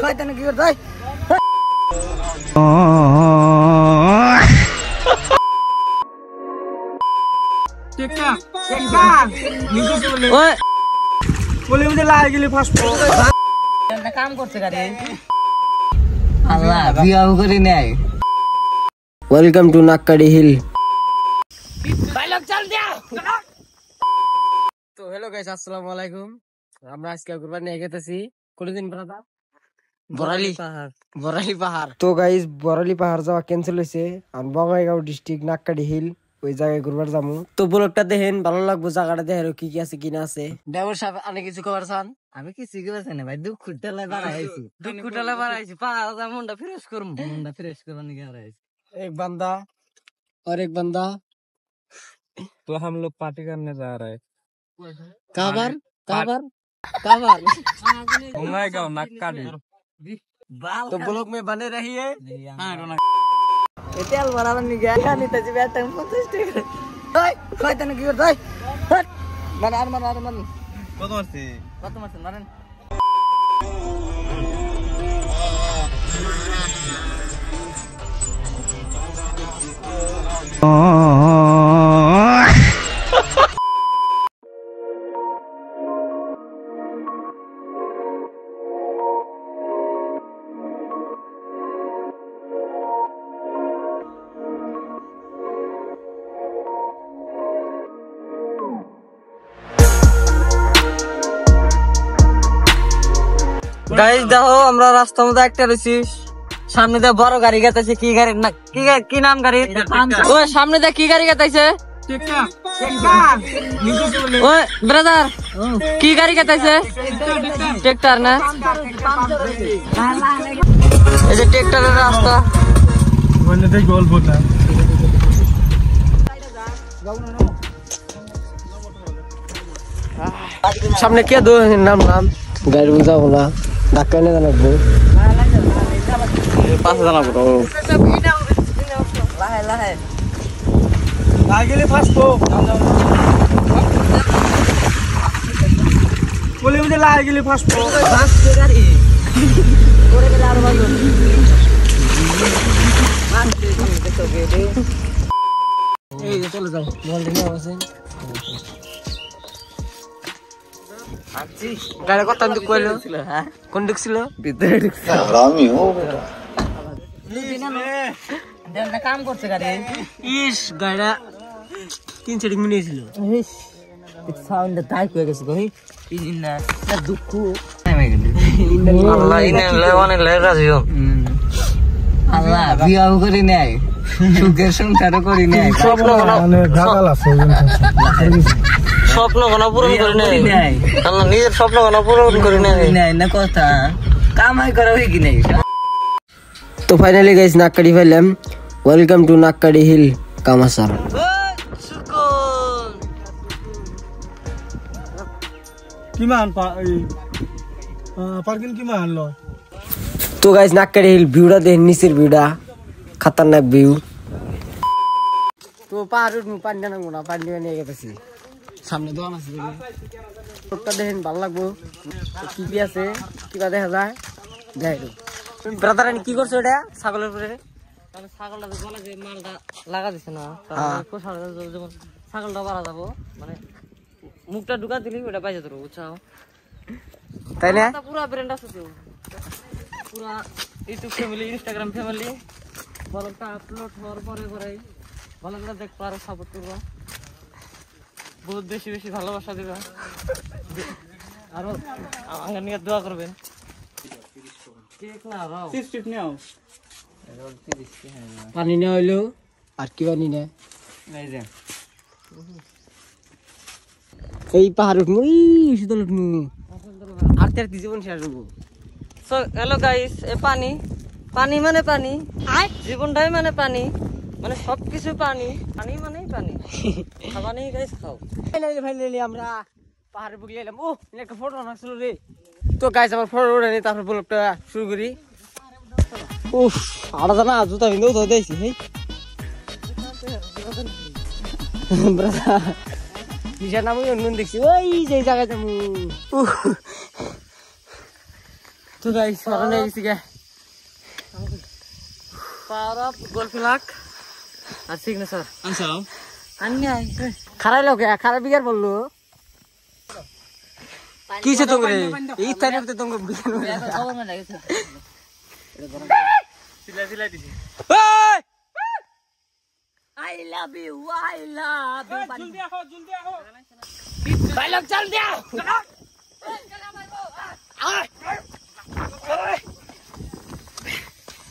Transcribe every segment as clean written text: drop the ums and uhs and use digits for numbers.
শয়তানে কি করতে বলে মুঝে লাগে গেলি ফাস্ট কাম করছে গাড়ি আল্লাহ বিয়াও করে নাই। Welcome to Nakkadi hill. তো হ্যালো গাইস, আসসালামু আলাইকুম। আমরা আজকে ঘুরবার নিয়ে গেতেছি কোনদিন ব্রাদার বরালি পাহাড়। তো গাইস বরালি পাহাড় যাওয়া ক্যান্সেল হয়েছে, আর বঙ্গাইগাঁও ডিস্ট্রিক্ট নাক্কাডি হিল ওই জায়গায় ঘুরবার যাবো। তো ব্লগটা দেখেন, ভালো লাগবো। জায়গাটা দেখেন কি কি আছে কিনা আছে। দেবর সাহেব অনেক কিছু খবর চান। আমি কিছু খবর চাই না ভাই, দুঃখ খুঁটালে বাড়াইছি পাহাড় মনটা ফ্রেশ করবো, মনটা ফ্রেশ করবার নিয়ে হারাইছি। एक बंदा और एक बंदा तो हम लोग पार्टी करने जा रहे हैं। काबर बंगाईगांव नाक्काडी। तो ब्लॉग में बने रहिए। तेल बराबर नहीं गया नहीं तजी बैठ टाइम 50 টাকা ओए শয়তান কি করছ ওই মান কত মারছে মারেন। গাইস দেখো, আমরা রাস্তার মধ্যে একটা রয়েছি, সামনে দিয়ে বড় গাড়ি গেতেছে। কি গাড়ি না কি নাম গাড়ি? ওই সামনে দিয়ে কি গাড়ি গেতেছে? ওই ব্রাদার কি গাড়ি গেতেছে? ট্রাক্টর না? এই যে ট্রাক্টরের রাস্তা। সামনে কে দো নাম গাড়ি বুঝাবো না, ধাক্কা এনে জানাবো 5 জানাবো গেলে ফার্স্ট বলে মুঝে লাগে গেলে ফার্স্ট গাড়ি করে গেলে আরো ভালো। এই চলে যাও বল দিন আছে গাড়ি কত দিক কইলো? হ্যাঁ কোন দিক ছিল? ভিতরে ঢুকছে। হারামি ও বেটা দেনা কাম করছে গাড়ি। ইস গাড়া 3 সেটিং মিনিট ছিল। ইস ইট সাউন্ড তাই কই গেছে গই ইঞ্জিন না দুঃখ নেমে গেল। আল্লাহ ইনে লেওয়ানে লেরাজিও আল্লাহ বিয়াও করি নাই, সুখের সংসার করি নাই, স্বপ্ন মানে গাগাল আছে স্বপ্ন কোন পূরণ করে নাই, আল্লাহ নিজের স্বপ্ন কোন পূরণ করে নাই না কথা কামাই করা হই কি নাই। তো ফাইনালি গাইস নাক্কাডি ফাইলাম। ওয়েলকাম টু নাক্কাডি হিল কামাসার। কিমান পার্কিং কিমান লয়? তো গাইস নাক্কাডি হিল ভিউটা দেখেন, নিচের ভিউটা খতরনাক ভিউ। তো পাহাড় উঠবো, পানি নামবো না, পানি নিয়ে গেছি। সামনে দোকান আছে, রোডটা দেখেন ভালো লাগবো। কি কি আছে কিবা দেখা যায় দেখ। ব্রাদার কি করছো এটা? ছাগলের উপরে ছাগলটা বলে যে মালটা লাগা দিছে না, যেমন ছাগলটা বাড়া যাবো, মানে মুখটা ঢুকা দিলি ওটা বাইজে ধরবো, বুঝছাও তাই না? পুরা ব্র্যান্ড আছে তো, পুরা ইউটিউব ফ্যামিলি, ইনস্টাগ্রাম ফ্যামিলি। ব্লগটা আপলোড হওয়ার পরে ভালো করে দেখবো, আরো সাপোর্ট করবো, বহুত বেশি বেশি ভালোবাসা দিবা, আরো আমার নিয়ে দোয়া করবেন। পানি নেওয়া হইলো আর কি পানি নেয় এই পাহাড় উঠবো, শীতল উঠবো আর তার জীবন শেষ হবো। হ্যালো গাইস, এ পানি পানি মানে পানি, জীবনটাই মানে পানি, মানে সবকিছু পানি, পানি মানেই পানি, খাওয়া নেই গাইস খাও। ফাইনালি আমরা পাহাড়ে বুকে এলাম। ও একটা ফটো আসলো রে। তো গাইস আমার ফটো উঠে নি, তারপর ব্লগটা শুরু করি। উফ আড়া জানা জুতা ভিন্দেও ধরে দিয়েছি। হেই নিশান আমি অন্য দেখছি ওই যে জায়গায় যাবো। তো গাইস সরনে গেছি গে পাওয়ার অফ গোল্ফ লাক আর সিগনেচার আনসাও আন্নি আই খারাই লোকে খারাপ বিগার বললো কিসে তোমরে এই তারিখে তোমরা বিগার খবর না লাগেছে সিলাই সিলাই দিছি আই লাভ ইউ জলদি আহো ভাই লোক চল দিয়া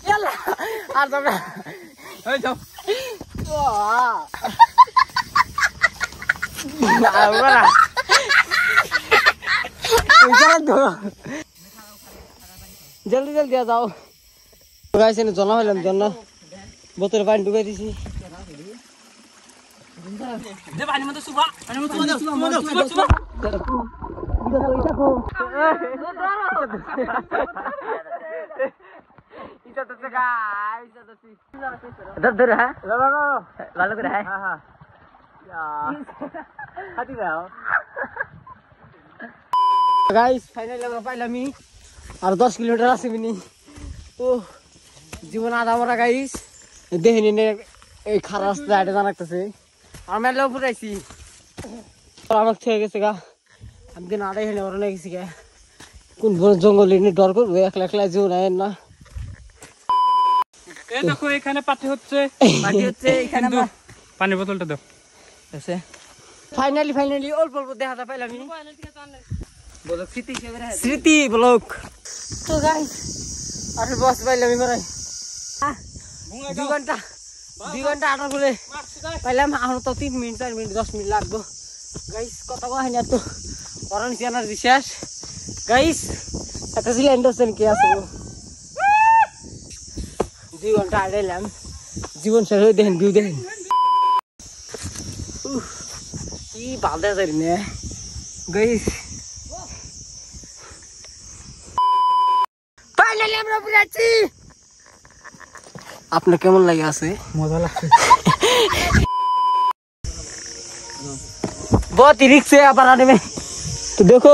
ইয়াল্লা আর তোমরা এই যাও Ahora. जल्दी जल्दी आ जाओ गाइस ने जना হইলাম জন্য বোতলে পানি ঢুকাই দিছি দে পানি মতো সুবা সুবা इधर तो गाइस इधर इधर है लालो कर है हां हां हाथी जाओ गाइस फाइनली আমরা পাইলামই আর 10 কিলোমিটার আছে মিনি ও জীবন আধা মরা গাইস দেখিনি নে এই খারাপ রাস্তা আইতে জানাকতেছে আমি মেলা উপরে আইছি আমার থেকে গেছে গা আমি দিন আড়াই হেনে ওরা গেছি গা কোন বন জঙ্গলে নি ডর করবে একলা একলা জীব নাই না এই দেখো এখানে পাটি হচ্ছে এখানে আমরা পানির বোতলটা দাও আছে ফাইনালি অল্প অল্প দেখাটা পাইলামই বলো স্মৃতি হিসেবে রে স্মৃতি ব্লক তো গাইস আরে বস পাইলামই মারাই 2 ঘন্টা 8 বলে পাইলাম এখন তো 3 মিনিট 4 মিনিট 10 মিনিট লাগবে গাইস কথা কই না তো অরন সিয়ানার বিশেষ গাইস একটা সিলিন্ডার কি আছে 2 ঘন্টা আড়াইলাম জীবন শেষ হয়ে দেখেন ভিউ দেখেন কি বালদা যাই না গাইস ফাইনালি আমরা বুঝাচ্ছি আপনার কেমন লাগে আছে মজা লাগছে बहुत ही रिक्स है बनाने में तो देखो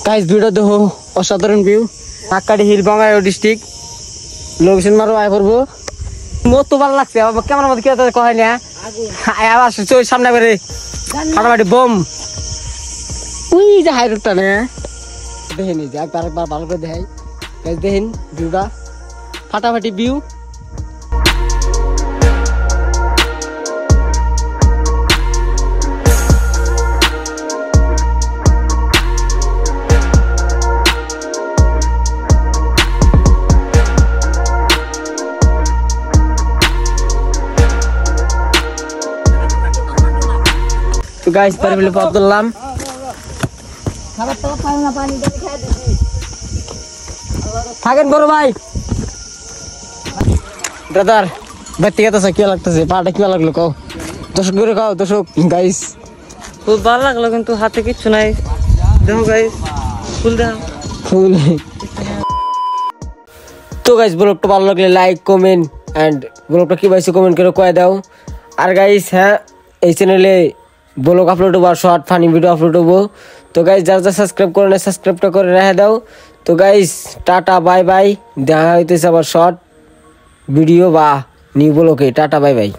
गाइस वीडियो देखो असाधारण व्यू नाककाटी हिल बंगाइगांव डिस्ट्रिक्ट लोकेशन मारो आय করব মত তো ভালো লাগছে আবার ক্যামেরার মধ্যে কি আছে কয় না আয় আবার চোর সামনে করে ফাটাফাটি বম উই যে হাই রুটটা না দেখেন এই যে একবার ভালো করে দেখাই গাইস দেখেন ভিউটা ফাটাফাটি ভিউ तो गाइस पर मिले पाप दलाम খাবার তো খাই না পানি দিয়ে খেয়ে দিছি থাকেন বড় ভাই ব্রাদার ব্যক্তিগত কি লাগতেছে পাটা কি লাগলো কও দর্শক করে কও দর্শক গাইস খুব ভালো লাগলো কিন্তু হাতে কিছু নাই দেখো গাইস ফুল দাও ফুল তো গাইস ব্লগটা ভালো লাগলে লাইক কমেন্ট এন্ড ব্লগটা কি পাইছো কমেন্ট করে কয় দাও আর গাইস হ্যাঁ এই চ্যানেলে ব্লগ আপলোড হবো শর্ট ফানি ভিডিও আপলোড হবো তো গাইস যারা যারা সাবস্ক্রাইব করে না সাবস্ক্রাইবটা করে রেখে দাও তো গাইস টাটা বাই বাই দেখা হইতেছে আবার শর্ট ভিডিও বা নিউ ব্লগে টাটা বাই বাই